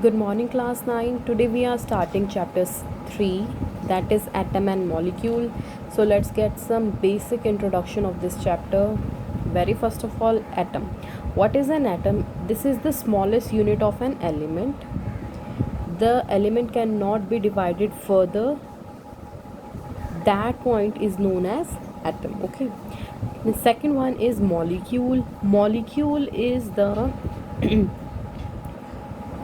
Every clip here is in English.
Good morning, class 9. Today we are starting chapter 3, that is atom and molecule. So let's get some basic introduction of this chapter. Very first of all, atom. What is an atom? This is the smallest unit of an element. The element cannot be divided further. That point is known as atom. Okay. The second one is molecule. Molecule is the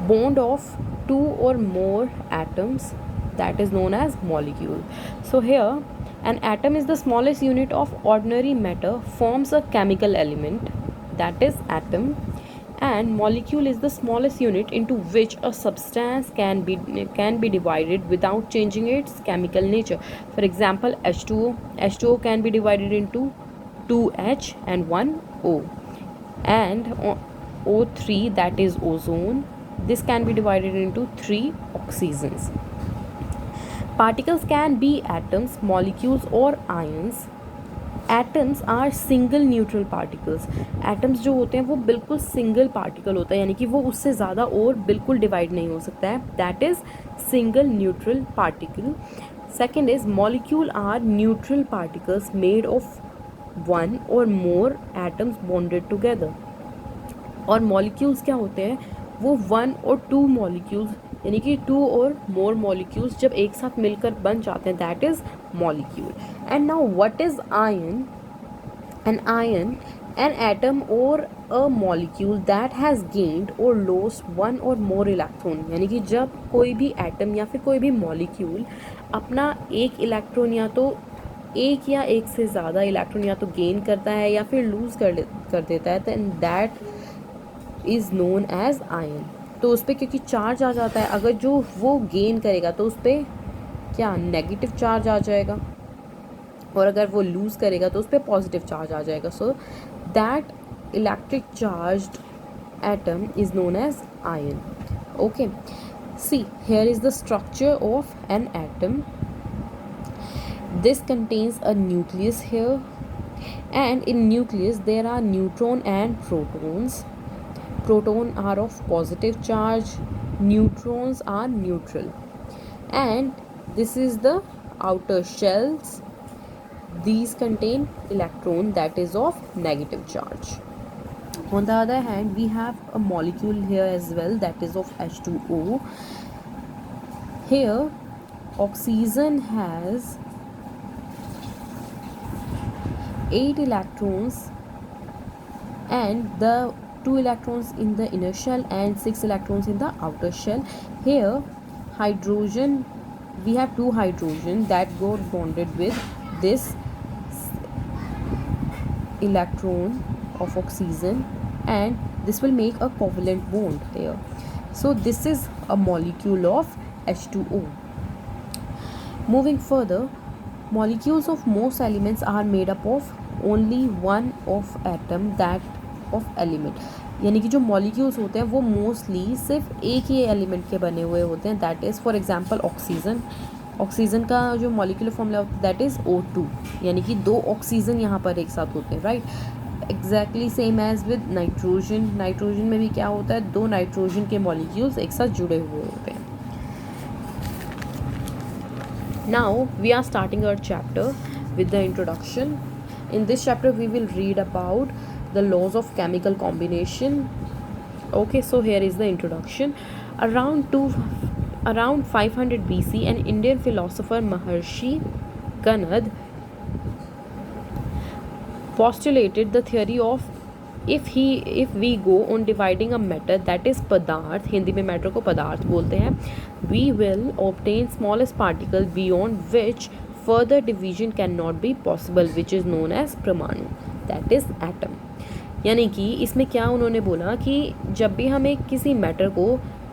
bond of two or more atoms, that is known as molecule. So here an atom is the smallest unit of ordinary matter, forms a chemical element, that is atom, and molecule is the smallest unit into which a substance can be divided without changing its chemical nature. For example, H2O can be divided into 2H and 1O, and O3, that is ozone, this can be divided into 3 oxygens. Particles can be atoms, molecules or ions. Atoms are single neutral particles. Atoms जो होते हैं वो बिल्कुल single particle होता है, यानी कि वो उससे ज़्यादा और बिल्कुल डिवाइड नहीं हो सकता है. That is single neutral particle. Second is molecule are neutral particles made of one और मोर एटम्स बॉन्डेड टुगेदर. और मॉलिक्यूल्स क्या होते हैं, वो वन और टू मॉलिक्यूल्स, यानी कि टू और मोर मॉलिक्यूल्स जब एक साथ मिलकर बन जाते हैं, that is molecule. And now what is ion? An ion an atom or a molecule that has gained or lost one और मोर इलेक्ट्रॉन. यानी कि जब कोई भी एटम या फिर कोई भी मॉलिक्यूल अपना एक इलेक्ट्रॉन या तो एक या एक से ज़्यादा इलेक्ट्रॉन या तो गेन करता है या फिर लूज़ कर देता है, then that is known as ion. तो उस पर क्योंकि चार्ज आ जाता है, अगर जो वो गेन करेगा तो उस पर क्या नेगेटिव चार्ज आ जाएगा, और अगर वो लूज़ करेगा तो उस पर पॉजिटिव चार्ज आ जाएगा. So that electric charged atom is known as ion. Okay, see here is the structure of an atom. This contains a nucleus here, and in nucleus there are neutron and protons. Proton are of positive charge, neutrons are neutral, and this is the outer shells. These contain electron that is of negative charge. On the other hand, we have a molecule here as well, that is of H2O. Here oxygen has 8 electrons and the 2 electrons in the inner shell and 6 electrons in the outer shell. Here hydrogen, we have 2 hydrogen that got bonded with this electron of oxygen, and this will make a covalent bond here. So this is a molecule of H2O. Moving further, molecules of most elements are made up of only one of atom, that of element. यानी कि जो molecules होते हैं वो mostly सिर्फ एक ही element के बने हुए होते हैं, that is for example oxygen. Oxygen का जो मॉलिक्यूलर फॉर्मूला होता है दैट इज़ O2, यानी कि 2 ऑक्सीजन यहाँ पर एक साथ होते हैं, right. Exactly same as with nitrogen. Nitrogen में भी क्या होता है, 2 नाइट्रोजन के मॉलिक्यूल्स एक साथ जुड़े हुए होते हैं. Now we are starting our chapter with the introduction. In this chapter we will read about the laws of chemical combination. Okay, so here is the introduction. Around 500 BC, an Indian philosopher Maharshi Kanad postulated the theory of if we go on dividing a matter, that is पदार्थ, हिंदी में matter को पदार्थ बोलते हैं, we will obtain smallest particle beyond which further division cannot be possible, which is known as परमाणु, that is atom. यानी कि इसमें क्या उन्होंने बोला कि जब भी हम एक किसी मैटर को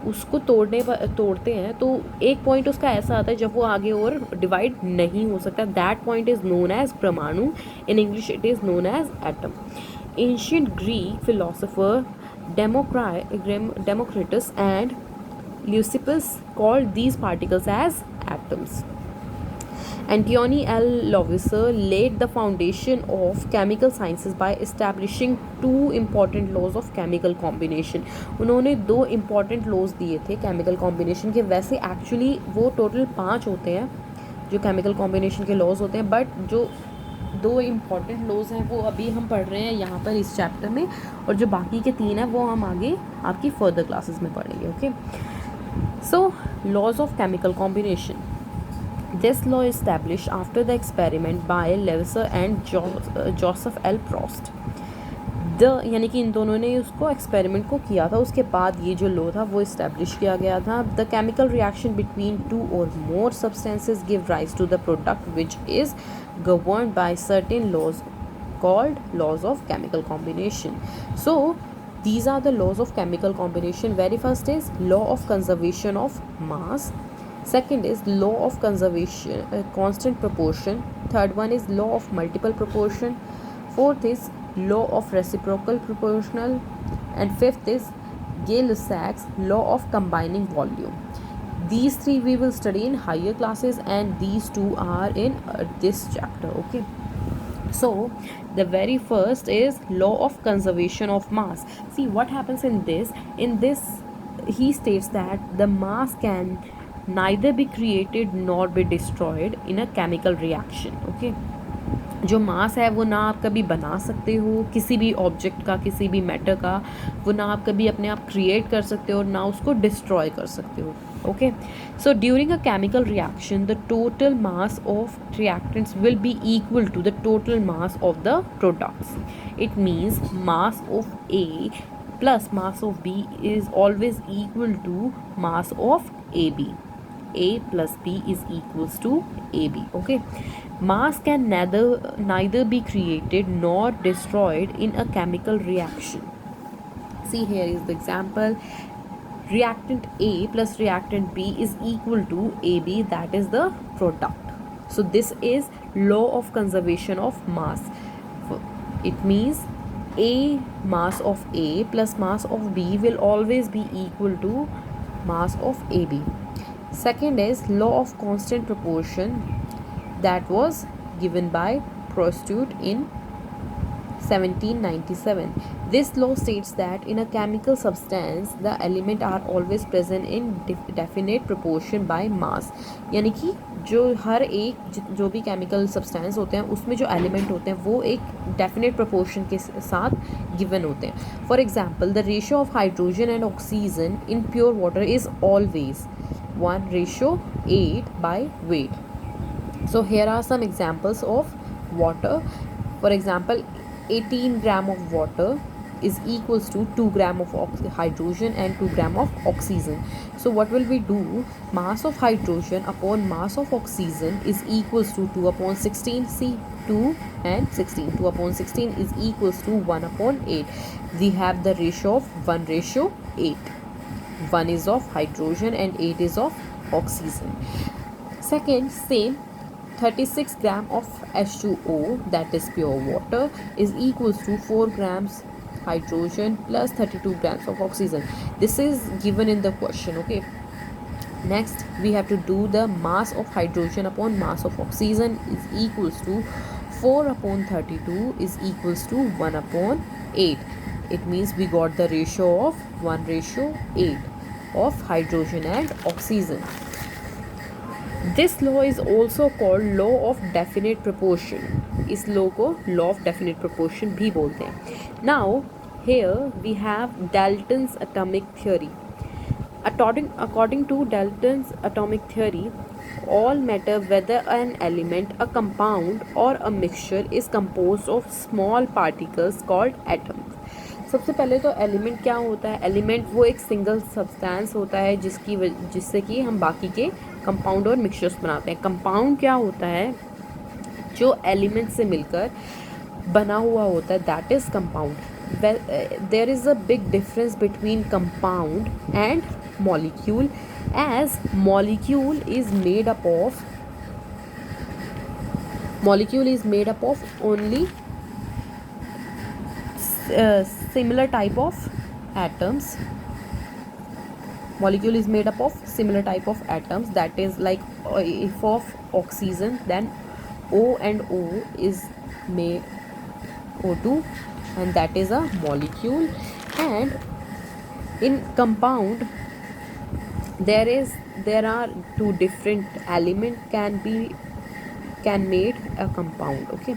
उसको तोड़ते हैं तो एक पॉइंट उसका ऐसा आता है जब वो आगे और डिवाइड नहीं हो सकता, that point is known as परमाणु. In English it is known as atom. Ancient Greek philosopher Democritus and Leucippus called these particles as atoms. Antony L. Lavoisier laid the foundation of chemical sciences by establishing two important laws of chemical combination. उन्होंने दो important laws दिए थे chemical combination के. वैसे actually वो total 5 होते हैं जो chemical combination के laws होते हैं, but जो दो इम्पॉर्टेंट लॉज हैं वो अभी हम पढ़ रहे हैं यहाँ पर इस चैप्टर में, और जो बाकी के 3 हैं वो हम आगे आपकी फर्दर क्लासेस में पढ़ेंगे. Okay, so laws of chemical combination. This law established after the experiment by Lavoisier and Joseph L Proust. यानी कि इन दोनों ने उसको एक्सपेरिमेंट को किया था, उसके बाद ये जो लॉ था वो इस्टेब्लिश किया गया था. The chemical reaction between two और more substances give rise to the product which is governed by certain laws called laws of chemical combination. So these are the laws of chemical combination. Very first is law of conservation of mass. Second is law of conservation constant proportion. Third one is law of multiple proportion. Fourth is law of reciprocal proportional. And fifth is Gay-Lussac's law of combining volume. These 3 we will study in higher classes, and these 2 are in this chapter. Okay, so the very first is law of conservation of mass. See what happens in this. He states that the mass can neither be created nor be destroyed in a chemical reaction. Okay, जो मास है वो ना आप कभी बना सकते हो किसी भी ऑब्जेक्ट का, किसी भी मैटर का, वो ना आप कभी अपने आप क्रिएट कर सकते हो और ना उसको डिस्ट्रॉय कर सकते हो. Okay, so during a chemical reaction the total mass of reactants will be equal to the total mass of the products. It means mass of A plus mass of B is always equal to mass of A B. A plus B is equals to AB. Okay, mass can neither be created nor destroyed in a chemical reaction. See, here is the example. Reactant A plus reactant B is equal to AB, that is the product. So this is law of conservation of mass. It means A mass of A plus mass of B will always be equal to mass of AB. Second is law of constant proportion, that was given by Proust in 1797. This law states that in a chemical substance the elements are always present in definite proportion by mass. यानी कि जो हर एक जो भी chemical substance होते हैं उसमें जो एलिमेंट होते हैं वो एक डेफिनेट प्रोपोर्शन के साथ गिवन होते हैं. For example the ratio of hydrogen and oxygen in pure water is always 1:8 by weight. So here are some examples of water. For example, 18 gram of water is equals to 2 gram of hydrogen and 2 gram of oxygen. So what will we do? Mass of hydrogen upon mass of oxygen is equals to 2 upon 16. See, 2 and 16. 2 upon 16 is equals to 1 upon 8. We have the ratio of 1:8. 1 is of hydrogen and 8 is of oxygen. Second, same 36 gram of H2O, that is pure water, is equals to 4 grams hydrogen plus 32 grams of oxygen. This is given in the question. Okay, next we have to do the mass of hydrogen upon mass of oxygen is equals to 4 upon 32 is equals to 1 upon 8. It means we got the ratio of 1:8 of hydrogen and oxygen. This law is also called law of definite proportion. इस law को law of definite proportion भी बोलते हैं. Now here we have Dalton's atomic theory. According to Dalton's atomic theory, all matter, whether an element, a compound or a mixture, is composed of small particles called atoms. सबसे पहले तो element क्या होता है? Element वो एक single substance होता है जिससे कि हम बाकी के कंपाउंड और मिक्सचर्स बनाते हैं. कंपाउंड क्या होता है? जो एलिमेंट से मिलकर बना हुआ होता है, that is compound. There is a big difference between compound and molecule, as molecule is made up of only similar type of atoms molecule is made up of similar type of atoms, that is like if of oxygen, then O and O is made O2, and that is a molecule. And in compound, there are two different element can made a compound. Okay,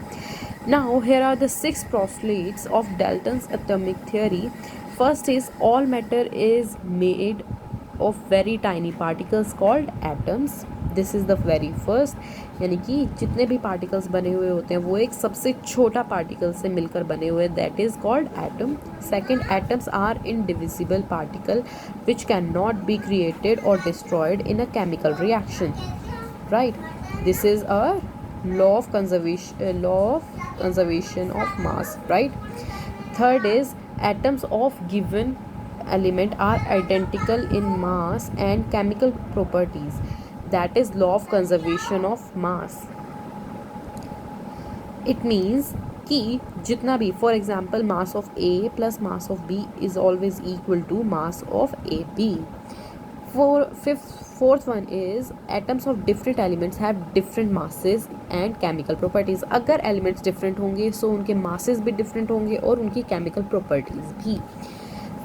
now here are the six postulates of Dalton's atomic theory. First is all matter is made of very tiny particles called atoms. This is the very first, यानी कि जितने भी particles बने हुए होते हैं वो एक सबसे छोटा पार्टिकल से मिलकर बने हुए, that is called atom. Second, atoms are indivisible particle which can not be created और destroyed in a chemical reaction. Right, this is a law of conservation of mass. Right. Third is atoms of given element are identical in mass and chemical properties, that is law of conservation of mass. It means कि जितना भी, for example, mass of A plus mass of B is always equal to mass of AB. Fourth one is atoms of different elements have different masses and chemical properties. अगर elements different होंगे so उनके masses भी different होंगे और उनकी chemical properties भी.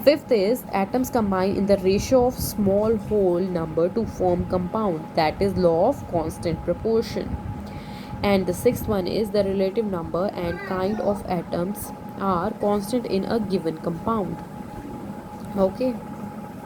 Fifth is atoms combine in the ratio of small whole number to form compound, that is law of constant proportion. And the sixth one is the relative number and kind of atoms are constant in a given compound. Okay.